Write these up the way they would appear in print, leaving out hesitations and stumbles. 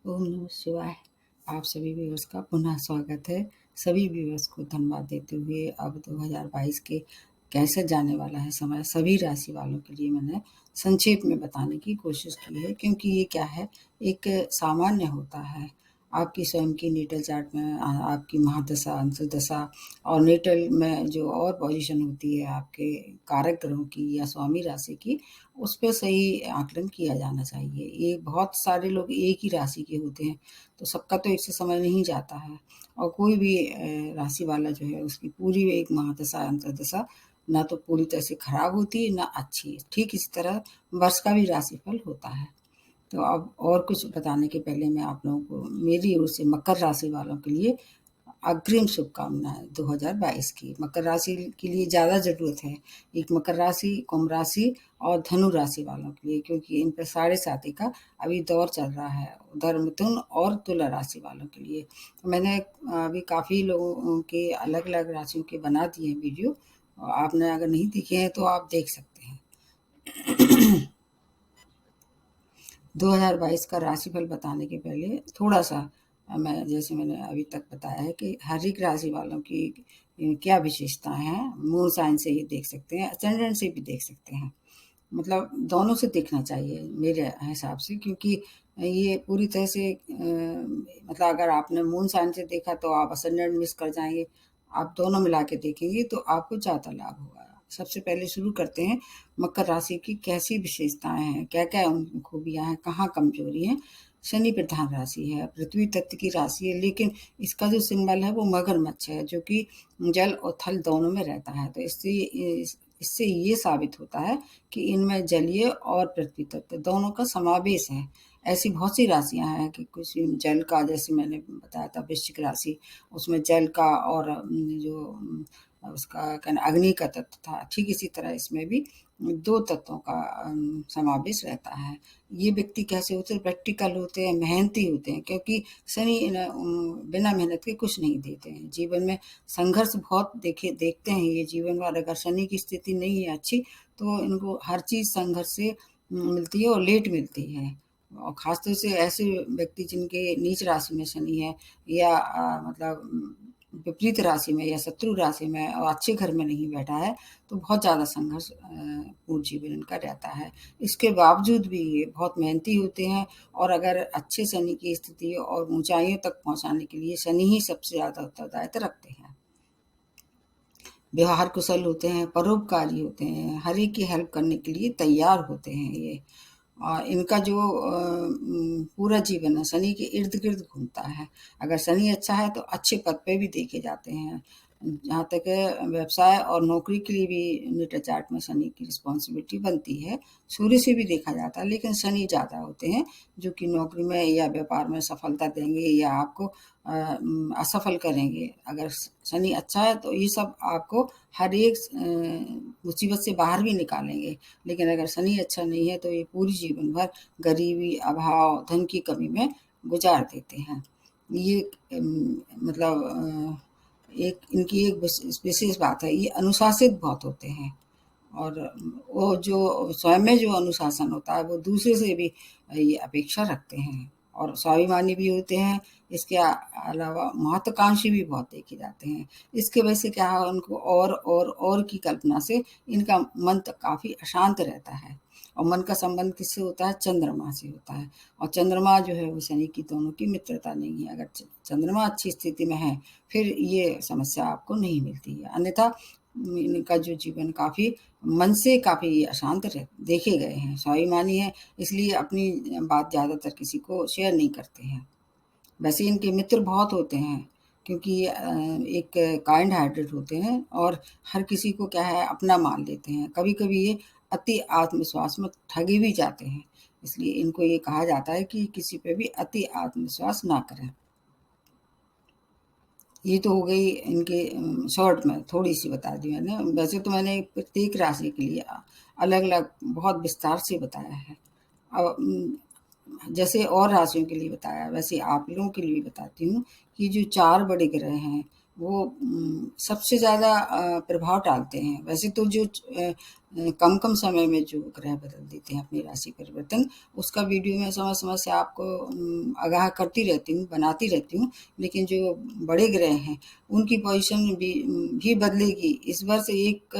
ओम नमः शिवाय। आप सभी व्यूअर्स का पुनः स्वागत है। सभी व्यूअर्स को धन्यवाद देते हुए अब 2022 के कैसे जाने वाला है समय सभी राशि वालों के लिए मैंने संक्षेप में बताने की कोशिश की है, क्योंकि ये क्या है, एक सामान्य होता है। आपकी स्वयं की नेटल चार्ट में आपकी महादशा, अंतर्दशा और नेटल में जो और पोजीशन होती है आपके कारक ग्रहों की या स्वामी राशि की, उस पे सही आकलन किया जाना चाहिए। ये बहुत सारे लोग एक ही राशि के होते हैं, तो सबका तो एक से समय नहीं जाता है, और कोई भी राशि वाला जो है उसकी पूरी एक महादशा, अंतर्दशा ना तो पूरी तरह से खराब होती है, ना अच्छी। ठीक इसी तरह वर्ष का भी राशिफल होता है। तो अब और कुछ बताने के पहले मैं आप लोगों को मेरी ओर से मकर राशि वालों के लिए अग्रिम शुभकामनाएं 2022 की। मकर राशि के लिए ज़्यादा ज़रूरत है, एक मकर राशि, कुंभ राशि और धनु राशि वालों के लिए, क्योंकि इन पर साढ़े साथी का अभी दौर चल रहा है। उधर मिथुन और तुला राशि वालों के लिए मैंने अभी काफ़ी लोगों के अलग अलग राशियों के बना दिए हैं वीडियो। आपने अगर नहीं देखे हैं तो आप देख सकते हैं। 2022 का राशिफल बताने के पहले थोड़ा-सा जैसे मैंने अभी तक बताया है कि हर एक राशि वालों की क्या विशेषताएँ हैं, मून साइन से ही देख सकते हैं, असेंडेंट से भी देख सकते हैं। मतलब दोनों से देखना चाहिए मेरे हिसाब से, क्योंकि ये पूरी तरह से मतलब अगर आपने मून साइन से देखा तो आप असेंडेंट मिस कर जाएँगे। आप दोनों मिला के देखेंगे तो आपको ज़्यादा लाभ होगा। सबसे पहले शुरू करते हैं, मकर राशि की कैसी विशेषताएँ हैं, क्या-क्या उनकी खूबियाँ हैं, कहाँ कमज़ोरी हैं। शनि प्रधान राशि है, पृथ्वी तत्व की राशि है, लेकिन इसका जो सिंबल है वो मगरमच्छ है, जो कि जल और थल दोनों में रहता है। तो इससे ये साबित होता है कि इनमें जलीय और पृथ्वी तत्व दोनों का समावेश है। ऐसी बहुत सी राशियाँ हैं कि कुछ जल का, जैसे मैंने बताया था वृश्चिक राशि, उसमें जल का और उसका क्या ना अग्नि का तत्व था। ठीक इसी तरह इसमें भी 2 तत्वों का समावेश रहता है। ये व्यक्ति कैसे होते हैं? प्रैक्टिकल होते हैं, मेहनती होते हैं, क्योंकि शनि बिना मेहनत के कुछ नहीं देते हैं। जीवन में संघर्ष बहुत देखते हैं ये जीवन वाले। अगर शनि की स्थिति नहीं है अच्छी, तो इनको हर चीज़ संघर्ष से मिलती है और लेट मिलती है। और ख़ासतौर से ऐसे व्यक्ति जिनके नीच राशि में शनि है, या मतलब विपरीत राशि में या शत्रु राशि में और अच्छे घर में नहीं बैठा है, तो बहुत ज़्यादा संघर्ष पूर्ण जीवन इनका रहता है। इसके बावजूद भी ये बहुत मेहनती होते हैं, और अगर अच्छे शनि की स्थिति और ऊँचाइयों तक पहुँचाने के लिए शनि ही सबसे ज़्यादा उत्तरदायित्व रखते हैं। व्यवहार कुशल होते हैं, परोपकारी होते हैं, हर एक की हेल्प करने के लिए तैयार होते हैं ये। और इनका जो पूरा जीवन है शनि के इर्द-गिर्द घूमता है। अगर शनि अच्छा है तो अच्छे पद पे भी देखे जाते हैं। जहाँ तक है व्यवसाय और नौकरी के लिए भी नेटल चार्ट में शनि की रिस्पॉन्सिबिलिटी बनती है। सूर्य से भी देखा जाता है, लेकिन शनि ज़्यादा होते हैं, जो कि नौकरी में या व्यापार में सफलता देंगे या आपको असफल करेंगे। अगर शनि अच्छा है तो ये सब आपको हर एक मुसीबत से बाहर भी निकालेंगे। लेकिन अगर शनि अच्छा नहीं है तो ये पूरी जीवन भर गरीबी, अभाव, धन की कमी में गुजार देते हैं। ये मतलब एक इनकी एक विशेष बात है, ये अनुशासित बहुत होते हैं, और वो जो स्वयं में जो अनुशासन होता है वो दूसरे से भी ये अपेक्षा रखते हैं, और स्वाभिमानी भी होते हैं। इसके अलावा महत्वाकांक्षी भी बहुत देखे जाते हैं। इसकी वजह से क्या है, उनको और की कल्पना से इनका मन तो काफ़ी अशांत रहता है। और मन का संबंध किससे होता है? चंद्रमा से होता है, और चंद्रमा जो है वो शनि की दोनों की मित्रता नहीं है। अगर चंद्रमा अच्छी स्थिति में है, फिर ये समस्या आपको नहीं मिलती है। अन्यथा इनका जो जीवन काफ़ी मन से काफ़ी अशांत देखे गए हैं। स्वाभिमानी है, इसलिए अपनी बात ज़्यादातर किसी को शेयर नहीं करते हैं। वैसे इनके मित्र बहुत होते हैं, क्योंकि ये एक काइंड हार्टेड होते हैं, और हर किसी को क्या है अपना मान लेते हैं। कभी-कभी ये अति आत्मविश्वास में ठगे भी जाते हैं। इसलिए इनको ये कहा जाता है कि किसी पे भी अति आत्मविश्वास ना करें। ये तो हो गई इनके शॉर्ट में थोड़ी-सी बता दी मैंने। वैसे तो मैंने प्रत्येक राशि के लिए अलग-अलग बहुत विस्तार से बताया है। अब जैसे और राशियों के लिए बताया, वैसे आप लोगों के लिए भी बताती हूँ कि जो 4 बड़े ग्रह हैं, वो सबसे ज़्यादा प्रभाव डालते हैं। वैसे तो जो कम-कम समय में जो ग्रह बदल देते हैं अपनी राशि परिवर्तन, उसका वीडियो मैं समय-समय से आपको आगाह करती रहती हूँ, बनाती रहती हूँ। लेकिन जो बड़े ग्रह हैं, उनकी पोज़ीशन भी बदलेगी। इस वर्ष एक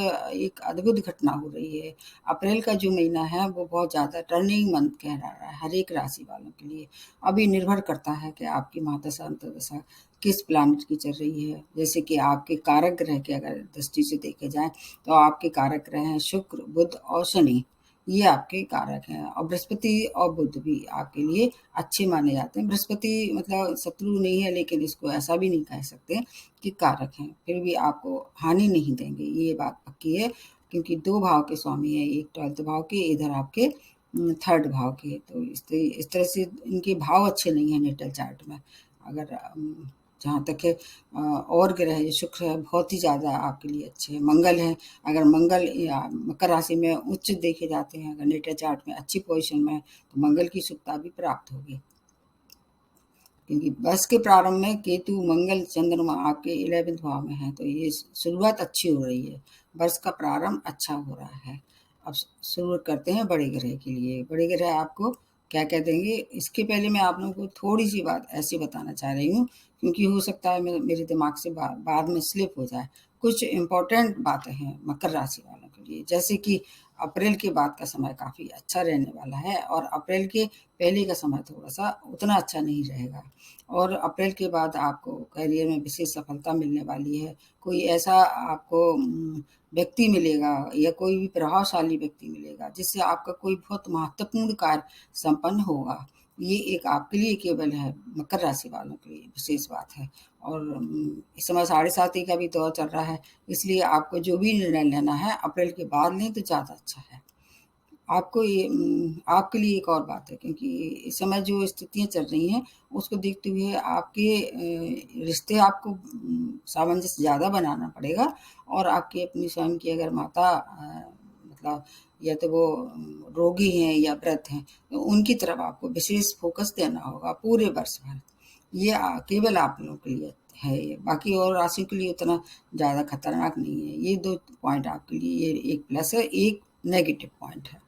अद्भुत घटना हो रही है। अप्रैल का जो महीना है, वो बहुत ज़्यादा टर्निंग मंथ कहलाता है हर एक राशि वालों के लिए। अभी निर्भर करता है कि आपकी महादशा, अंतर्दशा किस प्लैनेट की चल रही है। जैसे कि आपके कारक ग्रह की अगर दृष्टि से देखे जाएँ, तो आपके कारक ग्रह हैं शुक्र, बुध और शनि। ये आपके कारक हैं, और बृहस्पति और बुध भी आपके लिए अच्छे माने जाते हैं। बृहस्पति मतलब शत्रु नहीं है, लेकिन इसको ऐसा भी नहीं कह सकते कि कारक हैं, फिर भी आपको हानि नहीं देंगे, ये बात पक्की है। क्योंकि 2 भाव के स्वामी हैं, एक 12th भाव के, इधर आपके 3rd भाव के। तो इस तरह से इनके भाव अच्छे नहीं हैं नेटल चार्ट में। अगर जहाँ तक है और ग्रह जो शुक्र है, बहुत ही ज़्यादा आपके लिए अच्छे हैं। मंगल है, अगर मंगल या मकर राशि में उच्च देखे जाते हैं, अगर नेटल चार्ट में अच्छी पोजीशन में है, तो मंगल की शुभता भी प्राप्त होगी। क्योंकि वर्ष के प्रारंभ में केतु, मंगल, चंद्रमा आपके 11th भाव में है, तो ये शुरुआत अच्छी हो रही है। वर्ष का प्रारंभ अच्छा हो रहा है। अब शुरू करते हैं बड़े ग्रह के लिए। बड़े ग्रह आपको क्या-क्या देंगे, इसके पहले मैं आप लोगों को थोड़ी-सी बात ऐसी बताना चाह रही हूँ, क्योंकि हो सकता है मेरे दिमाग से बाद में स्लिप हो जाए। कुछ इम्पोर्टेंट बातें हैं मकर राशि वालों के लिए, जैसे कि अप्रैल के बाद का समय काफ़ी अच्छा रहने वाला है, और अप्रैल के पहले का समय थोड़ा-सा उतना अच्छा नहीं रहेगा। और अप्रैल के बाद आपको करियर में विशेष सफलता मिलने वाली है। कोई ऐसा आपको व्यक्ति मिलेगा, या कोई भी प्रभावशाली व्यक्ति मिलेगा, जिससे आपका कोई बहुत महत्वपूर्ण कार्य संपन्न होगा। ये एक आपके लिए केवल है, मकर राशि वालों के लिए विशेष बात है। और इस समय साढ़े साती का भी दौर चल रहा है, इसलिए आपको जो भी निर्णय लेना है अप्रैल के बाद लें तो ज़्यादा अच्छा है। आपको ये आपके लिए एक और बात है, क्योंकि इस समय जो स्थितियाँ चल रही हैं, उसको देखते हुए आपके रिश्ते आपको सामंजस्य ज़्यादा बनाना पड़ेगा, और आपकी अपनी स्वयं की अगर माता मतलब या तो वो रोगी हैं या व्रत हैं, तो उनकी तरफ आपको विशेष फ़ोकस देना होगा पूरे वर्ष भर। ये केवल आप लोगों के लिए है ये, बाकी और राशियों के लिए उतना ज़्यादा खतरनाक नहीं है। ये 2 पॉइंट आपके लिए, ये एक प्लस है, एक नेगेटिव पॉइंट है।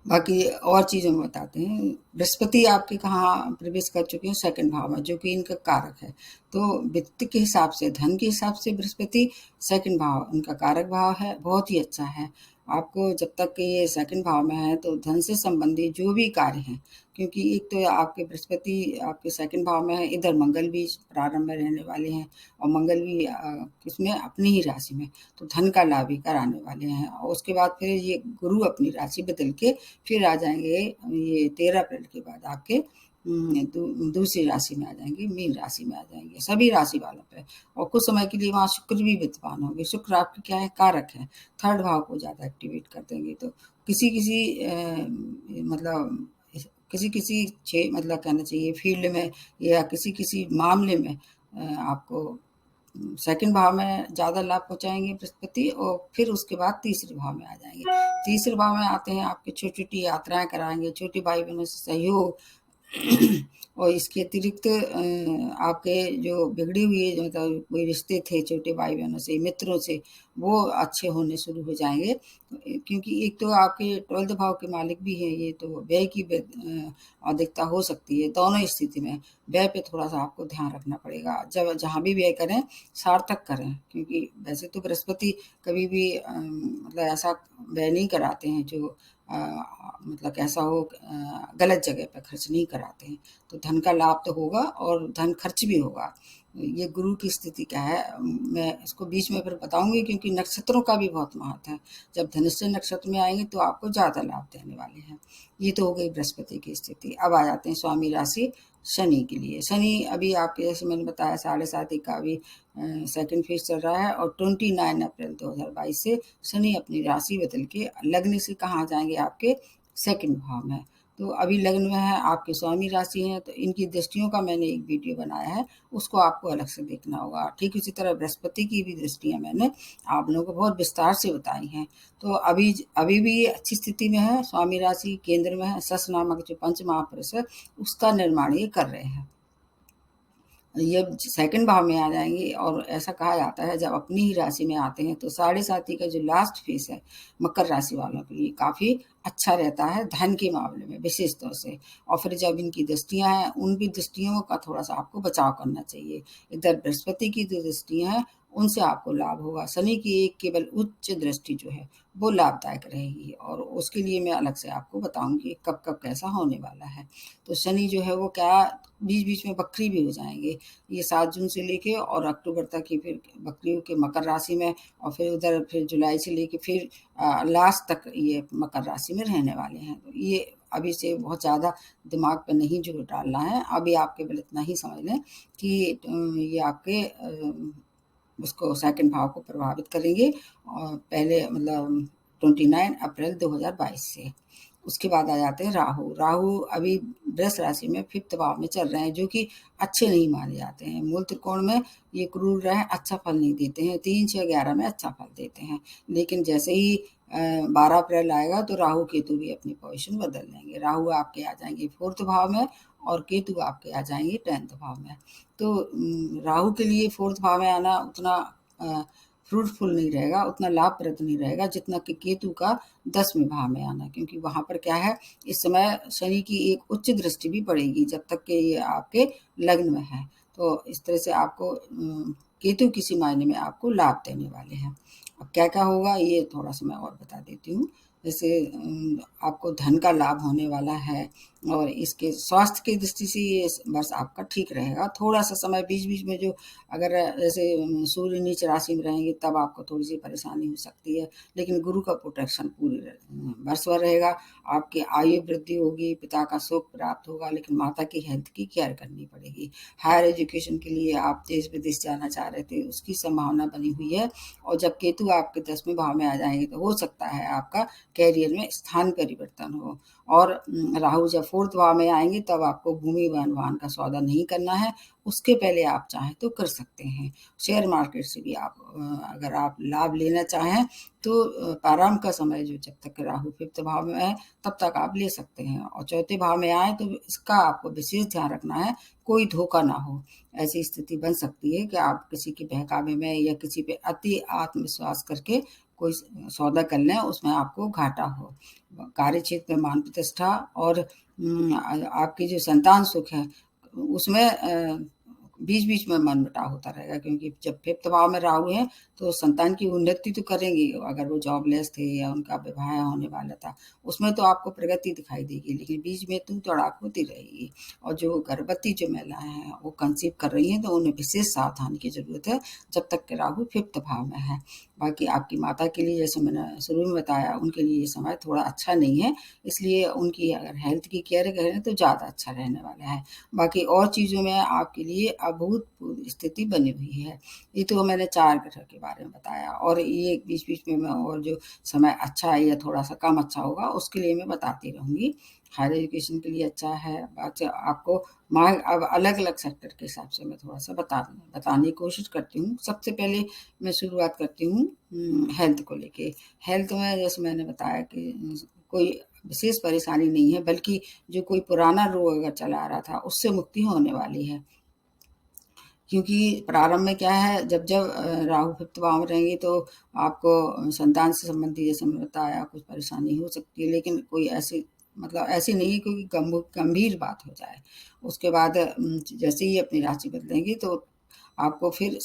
बाकी और चीज़ों में बताते हैं। बृहस्पति आपके कहाँ प्रवेश कर चुके हैं, 2nd भाव में, जो कि इनका कारक है। तो वित्त के हिसाब से, धन के हिसाब से बृहस्पति 2nd भाव इनका कारक भाव है, बहुत ही अच्छा है। आपको जब तक कि ये 2nd भाव में है, तो धन से संबंधित जो भी कार्य हैं, क्योंकि एक तो आपके बृहस्पति आपके 2nd भाव में है, इधर मंगल भी प्रारंभ में रहने वाले हैं, और मंगल भी किसमें, अपनी ही राशि में, तो धन का लाभ भी कराने वाले हैं। और उसके बाद फिर ये गुरु अपनी राशि बदल के फिर आ जाएँगे, ये 13 अप्रैल के बाद आपके दूसरी राशि में आ जाएँगे, मीन राशि में आ जाएँगे, सभी राशि वालों पे। और कुछ समय के लिए वहाँ शुक्र भी विद्यमान होंगे। शुक्र आपके क्या है, कारक है, 3rd भाव को ज़्यादा एक्टिवेट कर देंगे। तो किसी-किसी मतलब किसी-किसी मतलब कहना चाहिए फील्ड में, या किसी-किसी मामले में आपको 2nd भाव में ज़्यादा लाभ पहुँचाएँगे बृहस्पति, और फिर उसके बाद तीसरे भाव में आ जाएँगे। तीसरे भाव में आते हैं आपके छोटी-छोटी यात्राएँ कराएँगे, छोटे भाई-बहनों से सहयोग और इसके अतिरिक्त आपके जो बिगड़ी हुई मतलब कोई रिश्ते थे छोटे भाई-बहनों से, मित्रों से, वो अच्छे होने शुरू हो जाएँगे। क्योंकि एक तो आपके 12th भाव के मालिक भी हैं ये, तो व्यय की अधिकता हो सकती है दोनों स्थिति में। व्यय पे थोड़ा-सा आपको ध्यान रखना पड़ेगा। जब जहाँ भी व्यय करें, सार्थक करें, क्योंकि वैसे तो बृहस्पति कभी भी मतलब ऐसा व्यय नहीं कराते हैं जो मतलब कैसा हो, गलत जगह पे खर्च नहीं कराते हैं। तो धन का लाभ तो होगा, और धन खर्च भी होगा। ये गुरु की स्थिति क्या है, मैं इसको बीच में फिर बताऊँगी, क्योंकि नक्षत्रों का भी बहुत महत्व है। जब धनिष्ठा नक्षत्र में आएँगे तो आपको ज़्यादा लाभ देने वाले हैं। ये तो हो गई बृहस्पति की स्थिति। अब आ जाते हैं स्वामी राशि शनि के लिए। शनि अभी आपके, जैसे मैंने बताया, साढ़े साती का अभी 2nd फेज़ चल रहा है, और 29 अप्रैल 2022 से शनि अपनी राशि बदल के लग्न से कहाँ आ जाएँगे, आपके 2nd भाव में। तो अभी लग्न में है, आपकी स्वामी राशि है, तो इनकी दृष्टियों का मैंने एक वीडियो बनाया है, उसको आपको अलग से देखना होगा। ठीक उसी तरह बृहस्पति की भी दृष्टियाँ मैंने आप लोगों को बहुत विस्तार से बताई हैं। तो अभी भी ये अच्छी स्थिति में है, स्वामी राशि केंद्र में है, सस नामक जो पंच महापुरुष है, उसका निर्माण ये कर रहे हैं। ये सेकंड भाव में आ जाएंगे, और ऐसा कहा जाता है जब अपनी ही राशि में आते हैं तो साढ़े साथी का जो लास्ट फेस है मकर राशि वालों के लिए काफ़ी अच्छा रहता है धन के मामले में विशेष तौर से। और फिर जब इनकी दृष्टियां हैं, उन भी दृष्टियों का थोड़ा सा आपको बचाव करना चाहिए। इधर बृहस्पति की जो दृष्टियां हैं उनसे आपको लाभ होगा। शनि की एक केवल उच्च दृष्टि जो है वो लाभदायक रहेगी, और उसके लिए मैं अलग से आपको बताऊंगी कब कब कैसा होने वाला है। तो शनि जो है वो क्या बीच बीच में वक्री भी हो जाएंगे, ये 7 जून से लेके और अक्टूबर तक ही फिर वक्री होके मकर राशि में, और फिर उधर फिर जुलाई से लेके फिर लास्ट तक ये मकर राशि में रहने वाले हैं। तो ये अभी से बहुत ज़्यादा दिमाग पे नहीं जोर डालना है, अभी आप केवल इतना ही समझ लें कि ये आपके उसको सेकंड भाव को प्रभावित करेंगे, और पहले मतलब 29 अप्रैल 2022 से। उसके बाद आ जाते हैं राहु। राहु अभी वृष राशि में 5th भाव में चल रहे हैं, जो कि अच्छे नहीं माने जाते हैं। मूल त्रिकोण में ये क्रूर ग्रह अच्छा फल नहीं देते हैं, 3, 6, 11 में अच्छा फल देते हैं, लेकिन जैसे ही 12 अप्रैल आएगा तो राहु केतु भी अपनी पोजीशन बदल लेंगे। राहु आपके आ जाएंगे 4th भाव में, और केतु आपके आ जाएंगे 10th भाव में। तो राहु के लिए 4th भाव में आना उतना फ्रूटफुल नहीं रहेगा, उतना लाभप्रद नहीं रहेगा जितना कि केतु का 10वें भाव में आना, क्योंकि वहां पर क्या है, इस समय शनि की एक उच्च दृष्टि भी पड़ेगी जब तक कि ये आपके लग्न में है। तो इस तरह से आपको केतु किसी मायने में आपको लाभ देने वाले हैं। अब क्या क्या होगा ये थोड़ा सा मैं और बता देती हूँ। जैसे आपको धन का लाभ होने वाला है, और इसके स्वास्थ्य की दृष्टि से ये वर्ष आपका ठीक रहेगा। थोड़ा सा समय बीच बीच में जो अगर जैसे सूर्य नीच राशि में रहेंगे तब आपको थोड़ी सी परेशानी हो सकती है, लेकिन गुरु का प्रोटेक्शन पूरे वर्ष भर रहेगा। आपकी आयु वृद्धि होगी, पिता का सुख प्राप्त होगा, लेकिन माता की हेल्थ की केयर करनी पड़ेगी। हायर एजुकेशन के लिए आप देश विदेश जाना चाह रहे थे, उसकी संभावना बनी हुई है। और जब केतु आपके 10वें भाव में आ जाएंगे तो हो सकता है आपका कैरियर में स्थान परिवर्तन हो। और राहु जब 4th भाव में आएंगे तब आपको भूमि वाहन का सौदा नहीं करना है, उसके पहले आप चाहें तो कर सकते हैं। शेयर मार्केट से भी आप अगर आप लाभ लेना चाहें तो प्रारंभ का समय जो जब तक राहु 5th भाव में है तब तक आप ले सकते हैं, और 4थे भाव में आए तो इसका आपको विशेष ध्यान रखना है कोई धोखा ना हो। ऐसी स्थिति बन सकती है कि आप किसी के बहकावे में या किसी पे अति आत्मविश्वास करके कोई सौदा कर लें, उसमें आपको घाटा हो। कार्य क्षेत्र में मान प्रतिष्ठा और आपकी जो संतान सुख है उसमें बीच बीच में मनमुटाव होता रहेगा, क्योंकि जब 5th भाव में राहु है तो संतान की उन्नति तो करेंगे, अगर वो जॉबलेस थे या उनका विवाह होने वाला था उसमें तो आपको प्रगति दिखाई देगी, लेकिन बीच में तू तड़ाक होती रहेगी। और जो गर्भवती जो महिलाएं हैं वो कंसीव कर रही हैं तो उन्हें विशेष सावधानी की जरूरत है जब तक कि राहु 5th भाव में है। बाकी आपकी माता के लिए जैसे मैंने शुरू में बताया, उनके लिए ये समय थोड़ा अच्छा नहीं है, इसलिए उनकी अगर हेल्थ की केयर करें तो ज़्यादा अच्छा रहने वाला है। बाकी और चीज़ों में आपके लिए अभूतपूर्व स्थिति बनी हुई है। ये तो मैंने 4 ग्रह के बारे में बताया, और ये बीच बीच में मैं और जो समय अच्छा है या थोड़ा सा कम अच्छा होगा उसके लिए मैं बताती रहूँगी। हायर एजुकेशन के लिए अच्छा है। अच्छा, आपको मैं अब अलग अलग सेक्टर के हिसाब से मैं थोड़ा सा बताने की कोशिश करती हूँ। सबसे पहले मैं शुरुआत करती हूँ हेल्थ को लेके। हेल्थ में जैसे मैंने बताया कि कोई विशेष परेशानी नहीं है, बल्कि जो कोई पुराना रोग अगर चला आ रहा था उससे मुक्ति होने वाली है। क्योंकि प्रारंभ में क्या है, जब जब राहु 5th भाव में रहेंगे तो आपको संतान से संबंधी जैसे मैंने बताया कुछ परेशानी हो सकती है, लेकिन कोई ऐसी मतलब ऐसी नहीं है कोई गंभीर बात हो जाए। उसके बाद जैसे ही अपनी राशि बदलेंगे तो आपको फिर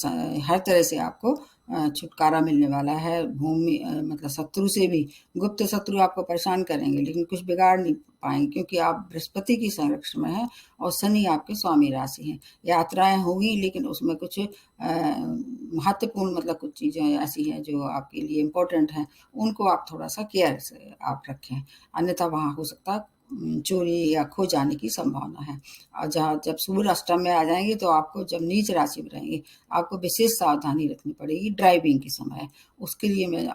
हर तरह से आपको छुटकारा मिलने वाला है। भूमि मतलब शत्रु से भी, गुप्त शत्रु आपको परेशान करेंगे लेकिन कुछ बिगाड़ नहीं पाएंगे, क्योंकि आप बृहस्पति की संरक्षण में हैं और शनि आपके स्वामी राशि हैं। यात्राएं होंगी लेकिन उसमें कुछ महत्वपूर्ण मतलब कुछ चीज़ें ऐसी हैं जो आपके लिए इम्पोर्टेंट हैं, उनको आप थोड़ा सा केयर से आप रखें, अन्यथा वहाँ हो सकता है चोरी या खो जाने की संभावना है। और जहाँ जब सूर्य अष्टम में आ जाएंगे तो आपको जब नीच राशि में रहेंगे आपको विशेष सावधानी रखनी पड़ेगी ड्राइविंग के समय। उसके लिए मैं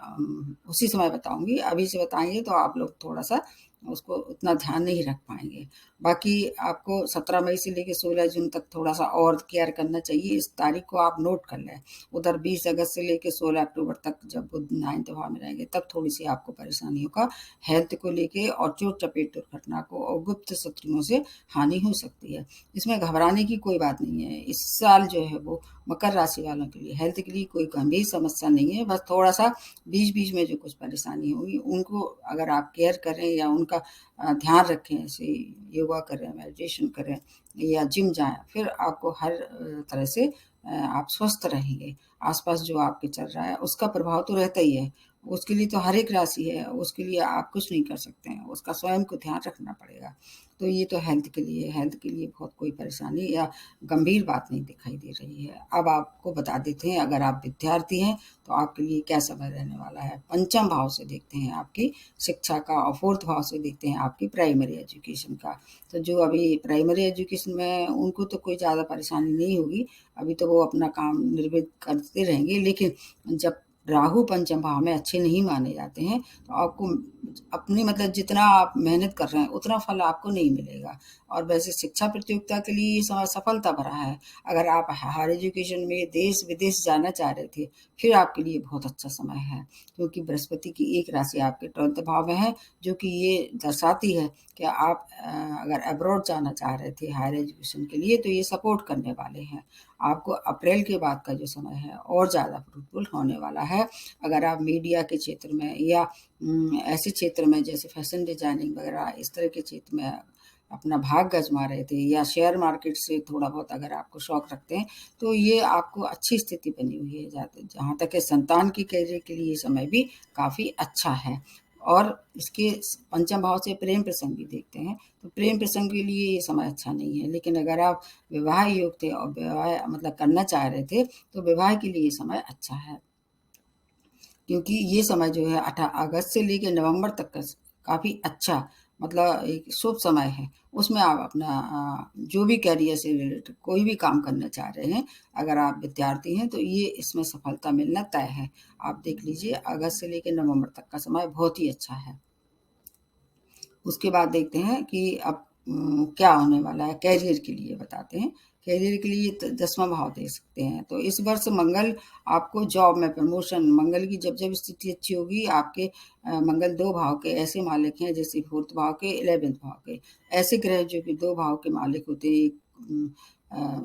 उसी समय बताऊंगी, अभी से बताएंगे तो आप लोग थोड़ा सा उसको उतना ध्यान नहीं रख पाएंगे। बाकी आपको 17 मई से लेके 16 जून तक थोड़ा-सा और केयर करना चाहिए, इस तारीख को आप नोट कर लें। उधर 20 अगस्त से लेके 16 अक्टूबर तक जब बुध 9th भाव में रहेंगे, तब थोड़ी-सी आपको परेशानियों का हेल्थ को लेके और चोट-चपेट दुर्घटना को और गुप्त शत्रुओं से हानि हो सकती है। इसमें घबराने की कोई बात नहीं है। इस साल जो है वो मकर राशि वालों के लिए हेल्थ के लिए कोई गंभीर समस्या नहीं है, बस थोड़ा-सा बीच-बीच में जो कुछ परेशानी होगी, उनको अगर आप केयर करें या उनका ध्यान रखें, जैसे योगा करें, मेडिटेशन करें या जिम जाएँ, फिर आपको हर तरह से आप स्वस्थ रहेंगे। आस-पास जो आपके चल रहा है, उसका प्रभाव तो रहता ही है। उसके लिए तो हर एक राशि है, उसके लिए आप कुछ नहीं कर सकते हैं, उसका स्वयं को ध्यान रखना पड़ेगा। तो ये तो हेल्थ के लिए बहुत कोई परेशानी या गंभीर बात नहीं दिखाई दे रही है। अब आपको बता देते हैं, अगर आप विद्यार्थी हैं, तो आपके लिए क्या समय रहने वाला है। पंचम भाव से देखते हैं आपकी शिक्षा का और 4th भाव से देखते हैं आपकी प्राइमरी एजुकेशन का। तो जो अभी प्राइमरी एजुकेशन में हैं, उनको तो कोई ज़्यादा परेशानी नहीं होगी, अभी तो वो अपना काम निर्विघ्न करते रहेंगे। लेकिन जब राहु पंचम भाव में अच्छे नहीं माने जाते हैं, तो आपको अपनी मतलब जितना आप मेहनत कर रहे हैं, उतना फल आपको नहीं मिलेगा। और वैसे शिक्षा प्रतियोगिता के लिए ये समय सफलता भरा है। अगर आप हायर एजुकेशन में देश-विदेश जाना चाह रहे थे, फिर आपके लिए बहुत अच्छा समय है, क्योंकि बृहस्पति की एक राशि आपके 12th भाव में है, जो कि ये दर्शाती है कि आप अगर अब्रॉड जाना चाह रहे थे हायर एजुकेशन के लिए, तो ये सपोर्ट करने वाले हैं। आपको अप्रैल के बाद का जो समय है और ज़्यादा फ्रूटफुल होने वाला है। अगर आप मीडिया के क्षेत्र में या ऐसे क्षेत्र में जैसे फैशन डिज़ाइनिंग वगैरह इस तरह के क्षेत्र में अपना भाग्य आज़मा रहे थे या शेयर मार्केट से थोड़ा बहुत अगर आपको शौक रखते हैं, तो ये आपको अच्छी स्थिति बनी हुई है। जहाँ तक है संतान की करियर के लिए ये समय भी काफ़ी अच्छा है। और इसके पंचम भाव से प्रेम प्रसंग भी देखते हैं, तो प्रेम प्रसंग के लिए ये समय अच्छा नहीं है। लेकिन अगर आप विवाह योग थे और विवाह मतलब करना चाह रहे थे, तो विवाह के लिए ये समय अच्छा है। क्योंकि ये समय जो है 18 अगस्त से लेके नवंबर तक का काफ़ी अच्छा मतलब एक शुभ समय है। उसमें आप अपना जो भी करियर से रिलेटेड कोई भी काम करना चाह रहे हैं, अगर आप विद्यार्थी हैं, तो ये इसमें सफलता मिलना तय है। आप देख लीजिए अगस्त से लेके नवंबर तक का समय बहुत ही अच्छा है। उसके बाद देखते हैं कि अब क्या होने वाला है करियर के लिए बताते हैं। करियर के लिए 10वां भाव दे सकते हैं। तो इस वर्ष मंगल आपको जॉब में प्रमोशन मंगल की जब स्थिति अच्छी होगी आपके मंगल 2 भाव के ऐसे मालिक हैं जैसे 4th भाव के 11th भाव के। ऐसे ग्रह जो कि 2 भाव के मालिक होते हैं एक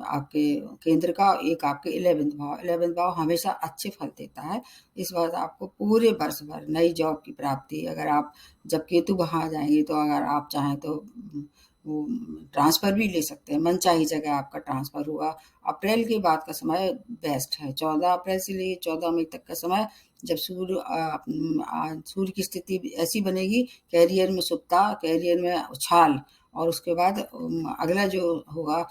आपके केंद्र का एक आपके 11th भाव 11th भाव हमेशा अच्छे फल देता है। इस बार आपको पूरे वर्ष भर नई जॉब की प्राप्ति अगर आप जब केतु वहाँ जाएँगे तो अगर आप चाहें तो वो ट्रांसफ़र भी ले सकते हैं, मनचाही जगह आपका ट्रांसफ़र होगा। अप्रैल के बाद का समय बेस्ट है, 14 अप्रैल से लेके 14 मई तक का समय जब सूर्य की स्थिति ऐसी बनेगी करियर में शुभता, करियर में उछाल और उसके बाद अगला जो होगा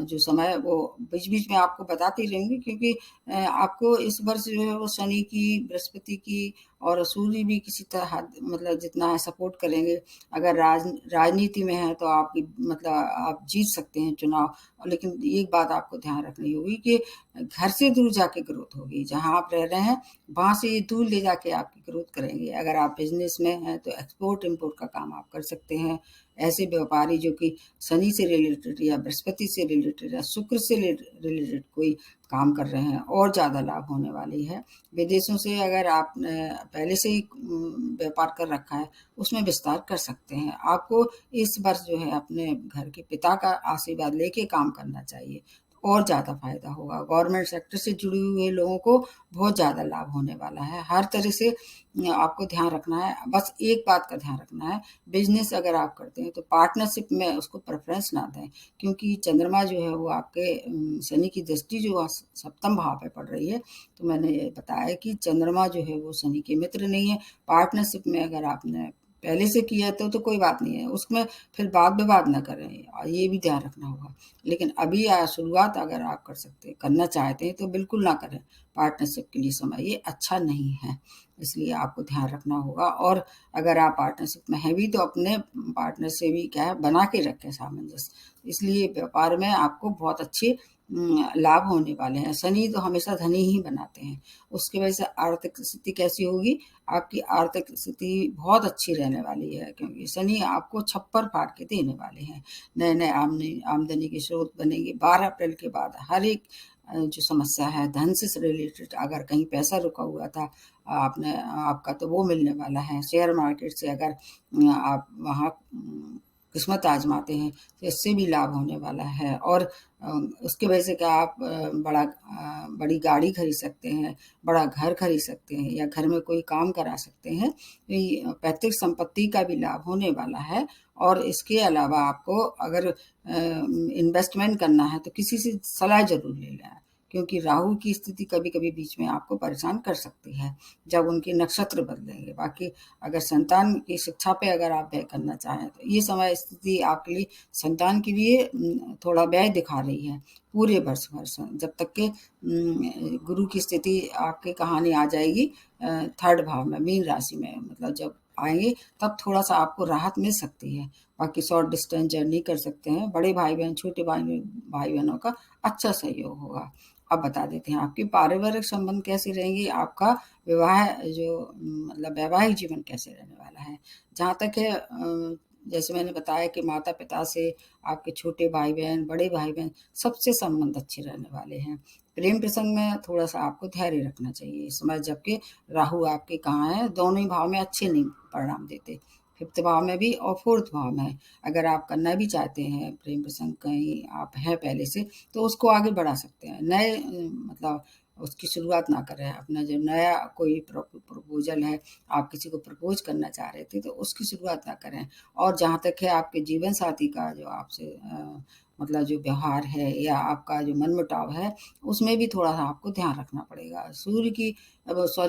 जो समय वो बीच-बीच में आपको बताती रहूँगी क्योंकि आपको इस वर्ष जो है वो शनि की, बृहस्पति की और सूर्य भी किसी तरह मतलब जितना है सपोर्ट करेंगे। अगर राजनीति में हैं तो आपकी मतलब आप जीत सकते हैं चुनाव। लेकिन एक बात आपको ध्यान रखनी होगी कि घर से दूर जाके ग्रोथ होगी। जहाँ आप रह रहे हैं, वहाँ से ये दूर ले जाके आपकी ग्रोथ करेंगे। अगर आप बिज़नेस में हैं तो एक्सपोर्ट-इम्पोर्ट का काम आप कर सकते हैं। ऐसे व्यापारी जो कि शनि से रिलेटेड या बृहस्पति से रिलेटेड या शुक्र से रिलेटेड कोई काम कर रहे हैं और ज़्यादा लाभ होने वाली है। विदेशों से अगर आपने पहले से ही व्यापार कर रखा है, उसमें विस्तार कर सकते हैं। आपको इस वर्ष जो है अपने घर के पिता का आशीर्वाद लेके काम करना चाहिए, और ज़्यादा फ़ायदा होगा। गवर्नमेंट सेक्टर से जुड़े हुए लोगों को बहुत ज़्यादा लाभ होने वाला है। हर तरह से आपको ध्यान रखना है, बस एक बात का ध्यान रखना है, बिज़नेस अगर आप करते हैं तो पार्टनरशिप में उसको प्रेफ़रेंस ना दें, क्योंकि चंद्रमा जो है वो आपके शनि की दृष्टि जो 7म भाव पे पड़ रही है, तो मैंने ये बताया कि चंद्रमा जो है वो शनि के मित्र नहीं है। पार्टनरशिप में अगर आपने पहले से किया है तो कोई बात नहीं है, उसमें फिर वाद-विवाद ना करें और ये भी ध्यान रखना होगा। लेकिन अभी शुरुआत अगर आप करना चाहते हैं तो बिल्कुल ना करें, पार्टनरशिप के लिए समय ये अच्छा नहीं है। इसलिए आपको ध्यान रखना होगा और अगर आप पार्टनरशिप में हैं भी तो अपने पार्टनर से भी क्या है बना के रखें सामंजस्य। इसलिए व्यापार में आपको बहुत अच्छी लाभ होने वाले हैं। शनि तो हमेशा धनी ही बनाते हैं, उसकी वजह से आर्थिक स्थिति कैसी होगी? आपकी आर्थिक स्थिति बहुत अच्छी रहने वाली है, क्योंकि शनि आपको छप्पर फाड़ के देने वाले हैं। नए-नए आमदनी के स्रोत बनेंगे। 12 अप्रैल के बाद हर एक जो समस्या है धन से रिलेटेड, अगर कहीं पैसा रुका हुआ था आपने आपका, तो वो मिलने वाला है। शेयर मार्केट से अगर आप वहाँ किस्मत आज़माते हैं, तो इससे भी लाभ होने वाला है। और उसकी वजह से क्या आप बड़ी गाड़ी खरीद सकते हैं, बड़ा घर खरीद सकते हैं, या घर में कोई काम करा सकते हैं। तो ये पैतृक संपत्ति का भी लाभ होने वाला है। और इसके अलावा आपको अगर इन्वेस्टमेंट करना है, तो किसी से सलाह ज़रूर ले लें, क्योंकि राहु की स्थिति कभी-कभी बीच में आपको परेशान कर सकती है, जब उनके नक्षत्र बदलेंगे। बाकी अगर संतान की शिक्षा पे अगर आप व्यय करना चाहें, तो ये समय स्थिति आपके लिए संतान के लिए थोड़ा व्यय दिखा रही है पूरे वर्ष भर से, जब तक कि गुरु की स्थिति आपकी कहानी आ जाएगी 3rd भाव में, मीन राशि में, मतलब जब आएँगे तब थोड़ा-सा आपको राहत मिल सकती है। बाकी शॉर्ट डिस्टेंस जर्नी कर सकते हैं। बड़े भाई-बहन, छोटे भाई-बहनों का अच्छा सहयोग होगा। अब बता देते हैं आपके पारिवारिक संबंध कैसे रहेंगे, आपका विवाह जो मतलब वैवाहिक जीवन कैसे रहने वाला है। जहाँ तक है जैसे मैंने बताया कि माता-पिता से, आपके छोटे भाई-बहन, बड़े भाई-बहन, सबसे संबंध अच्छे रहने वाले हैं। प्रेम प्रसंग में थोड़ा-सा आपको धैर्य रखना चाहिए इस समय, जबकि राहु आपके कहाँ है, दोनों ही भाव में अच्छे नहीं परिणाम देते। 5th भाव में भी और 4th भाव में। अगर आप करना भी चाहते हैं प्रेम प्रसंग, कहीं आप हैं पहले से, तो उसको आगे बढ़ा सकते हैं। नए मतलब उसकी शुरुआत ना करें। अपना जो नया कोई प्रपोज़ल है, आप किसी को प्रपोज़ करना चाह रहे थे, तो उसकी शुरुआत ना करें। और जहाँ तक है आपके जीवन साथी का जो आपसे मतलब जो व्यवहार है, या आपका जो मनमुटाव है, उसमें भी थोड़ा-सा आपको ध्यान रखना पड़ेगा।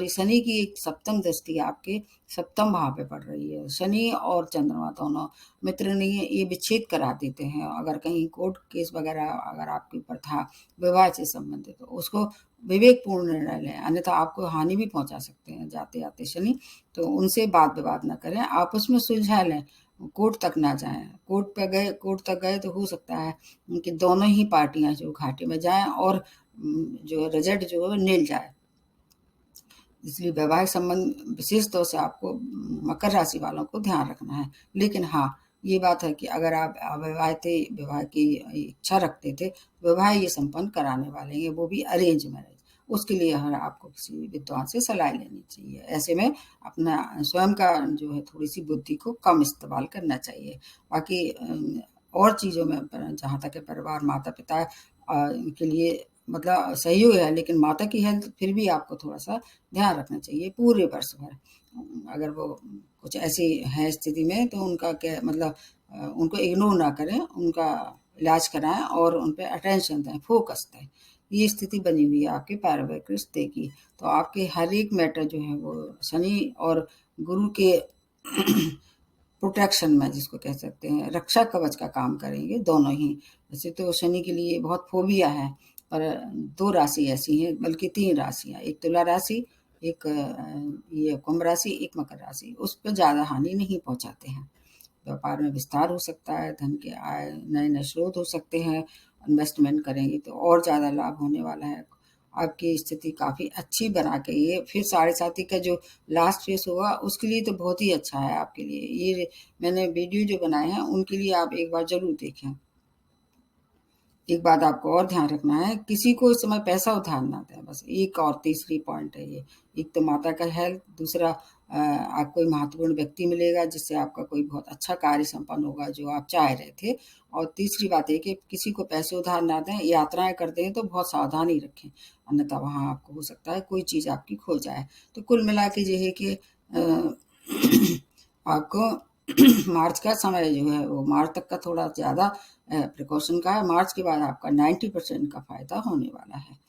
शनि की एक सप्तम दृष्टि आपके सप्तम भाव पे पड़ रही है। शनि और चंद्रमा दोनों मित्र नहीं है, ये विच्छेद करा देते हैं। अगर कहीं कोर्ट केस वगैरह अगर आपके ऊपर था विवाह से संबंधित, तो उसको विवेकपूर्ण निर्णय लें, अन्यथा आपको हानि भी पहुँचा सकते हैं जाते-आते शनि। तो उनसे वाद-विवाद ना करें, आपस में सुलझा लें, कोर्ट तक ना जाएँ। कोर्ट तक गए तो हो सकता है कि दोनों ही पार्टियाँ जो घाटे में जाएँ, और जो रिज़ल्ट जो है निल जाए। इसलिए वैवाहिक संबंध विशेष तौर से आपको मकर राशि वालों को ध्यान रखना है। लेकिन हाँ, ये बात है कि अगर आप अविवाहित थे, विवाह की इच्छा रखते थे, विवाह ये संपन्न कराने वाले हैं, वो भी अरेंज मैरेज। उसके लिए हर आपको किसी विद्वान से सलाह लेनी चाहिए। ऐसे में अपना स्वयं का जो है थोड़ी-सी बुद्धि को कम इस्तेमाल करना चाहिए। बाकी और चीज़ों में जहाँ तक है परिवार, माता-पिता के लिए मतलब सहयोग है, लेकिन माता की हेल्थ फिर भी आपको थोड़ा-सा ध्यान रखना चाहिए पूरे वर्ष भर। अगर वो कुछ ऐसी है स्थिति में, तो उनका क्या मतलब उनको इग्नोर ना करें, उनका इलाज कराएँ और उन पे अटेंशन दें, फ़ोकस दें। ये स्थिति बनी हुई है आपके पारिवारिक रिश्ते की। तो आपके हर एक मैटर जो है वो शनि और गुरु के प्रोटेक्शन में, जिसको कह सकते हैं, रक्षा कवच का काम करेंगे दोनों ही। वैसे तो शनि के लिए बहुत फ़ोबिया है, पर 2 राशि ऐसी हैं, बल्कि 3 राशियाँ, एक तुला राशि, एक ये कुंभ राशि, एक मकर राशि, उस पे ज़्यादा हानि नहीं पहुँचाते हैं। व्यापार में विस्तार हो सकता है, धन के नए-नए स्रोत हो सकते हैं, इन्वेस्टमेंट करेंगे तो और ज़्यादा लाभ होने वाला है। आपकी स्थिति काफ़ी अच्छी बना के ये फिर साढ़े साथी का जो लास्ट फेज़ होगा, उसके लिए तो बहुत ही अच्छा है आपके लिए। ये मैंने वीडियो जो बनाए हैं, उनके लिए आप एक बार ज़रूर देखें। एक बात आपको और ध्यान रखना है, किसी को इस समय पैसा उधार ना दें, बस एक और तीसरी पॉइंट है ये। एक तो माता का हेल्थ, दूसरा आपको कोई महत्वपूर्ण व्यक्ति मिलेगा जिससे आपका कोई बहुत अच्छा कार्य संपन्न होगा जो आप चाह रहे थे। और तीसरी बात ये कि किसी को पैसे उधार ना दें, यात्राएँ करते हैं तो बहुत सावधानी रखें, अन्यथा वहाँ आपको हो सकता है कोई चीज़ आपकी खो जाए। तो कुल मिला के ये है कि आपको मार्च का समय जो है वो मार्च तक का थोड़ा ज़्यादा प्रिकॉशन का है। मार्च के बाद आपका 90% का फ़ायदा होने वाला है।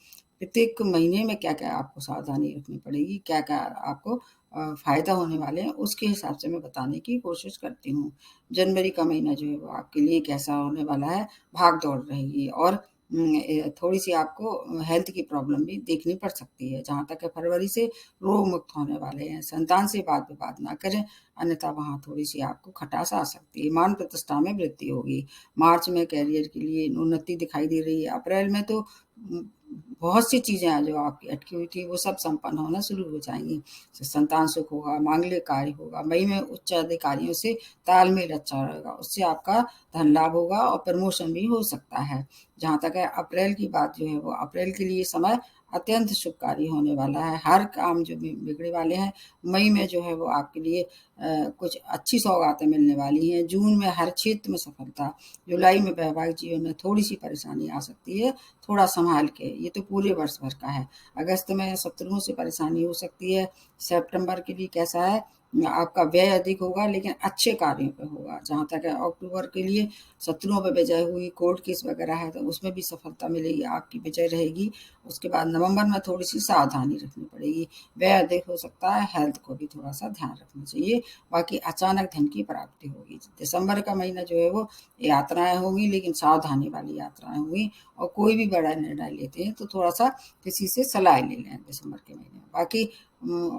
प्रत्येक महीने में क्या-क्या आपको सावधानी रखनी पड़ेगी, क्या-क्या आपको फ़ायदा होने वाले हैं, उसके हिसाब से मैं बताने की कोशिश करती हूँ। जनवरी का महीना जो है वो आपके लिए कैसा होने वाला है, भाग-दौड़ रहेगी, और थोड़ी-सी आपको हेल्थ की प्रॉब्लम भी देखनी पड़ सकती है। जहाँ तक है फरवरी से रोग मुक्त होने वाले हैं। संतान से वाद-विवाद ना करें, अन्यथा वहाँ थोड़ी-सी आपको खटास आ सकती है। मान प्रतिष्ठा में वृद्धि होगी। मार्च में करियर के लिए उन्नति दिखाई दे रही है। अप्रैल में तो बहुत सी चीज़ें हैं जो आपकी अटकी हुई थी, वो सब संपन्न होना शुरू हो जाएँगी। संतान सुख होगा, मांगलिक कार्य होगा। मई में उच्च अधिकारियों से तालमेल अच्छा रहेगा, उससे आपका धन लाभ होगा और प्रमोशन भी हो सकता है। जहाँ तक है अप्रैल की बात जो है, वो अप्रैल के लिए समय अत्यंत शुभकारी होने वाला है। हर काम जो बिगड़े वाले हैं, मई में जो है वो आपके लिए कुछ अच्छी सौगातें मिलने वाली हैं। जून में हर क्षेत्र में सफलता। जुलाई में वैवाहिक जीवन में थोड़ी-सी परेशानी आ सकती है, थोड़ा सँभाल के। ये तो पूरे वर्ष भर का है। अगस्त में शत्रुओं से परेशानी हो सकती है। सितंबर के लिए कैसा है, आपका व्यय अधिक होगा लेकिन अच्छे कार्यों पे होगा। जहाँ तक है अक्टूबर के लिए शत्रुओं पे विजय हुई, कोर्ट केस वगैरह है तो उसमें भी सफलता मिलेगी, आपकी विजय रहेगी। उसके बाद नवंबर में थोड़ी-सी सावधानी रखनी पड़ेगी। व्यय अधिक हो सकता है, हेल्थ को भी थोड़ा-सा ध्यान रखना चाहिए। बाकी अचानक धन की प्राप्ति होगी। दिसंबर का महीना जो है वो यात्राएँ होंगी, लेकिन सावधानी वाली यात्राएँ होंगी। और कोई भी बड़ा निर्णय लेते हैं तो थोड़ा-सा किसी से सलाह ले लें दिसंबर के महीने में। बाकी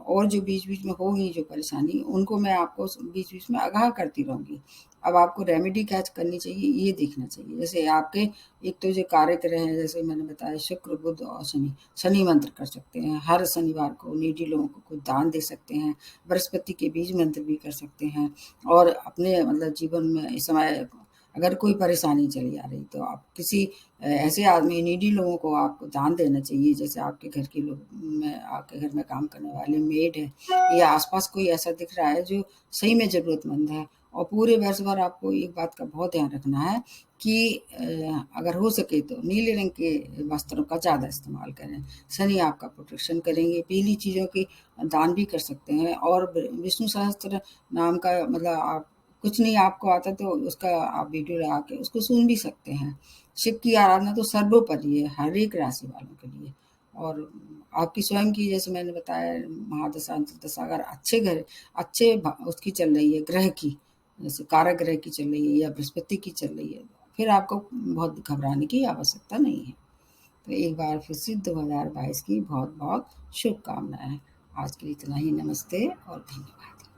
और जो बीच-बीच में होगी जो परेशानी, उनको मैं आपको बीच-बीच में आगाह करती रहूँगी। अब आपको रेमेडी क्या करनी चाहिए, ये देखना चाहिए। जैसे आपके एक तो जो कार्यग्रह हैं, जैसे मैंने बताया शुक्र, बुध और शनि। शनि मंत्र कर सकते हैं। हर शनिवार को नीडी लोगों को कुछ दान दे सकते हैं। बृहस्पति के बीज मंत्र भी कर सकते हैं। और अपने मतलब जीवन में इस समय अगर कोई परेशानी चली आ रही, तो आप किसी ऐसे आदमी नीडी लोगों को आपको दान देना चाहिए। जैसे आपके घर के लोग में, आपके घर में काम करने वाले मेड है, या आस-पास कोई ऐसा दिख रहा है जो सही में ज़रूरतमंद है। और पूरे वर्ष भर आपको एक बात का बहुत ध्यान रखना है कि अगर हो सके तो नीले रंग के वस्त्रों का ज़्यादा इस्तेमाल करें। शनि आपका प्रोटेक्शन करेंगे। पीली चीज़ों की दान भी कर सकते हैं। और विष्णु सहस्त्र नाम का मतलब आप कुछ नहीं आपको आता तो उसका आप वीडियो लगा के उसको सुन भी सकते हैं। शिव की आराधना तो सर्वोपरि है हर एक राशि वालों के लिए। और आपकी स्वयं की, जैसे मैंने बताया, महादशा अंतर्दशा अगर अच्छे उसकी चल रही है ग्रह की, जैसे कारक ग्रह की चल रही है या बृहस्पति की चल रही है, फिर आपको बहुत घबराने की आवश्यकता नहीं है। तो एक बार फिर से 2022 की बहुत बहुत शुभकामनाएं। आज के लिए इतना ही। नमस्ते और धन्यवाद।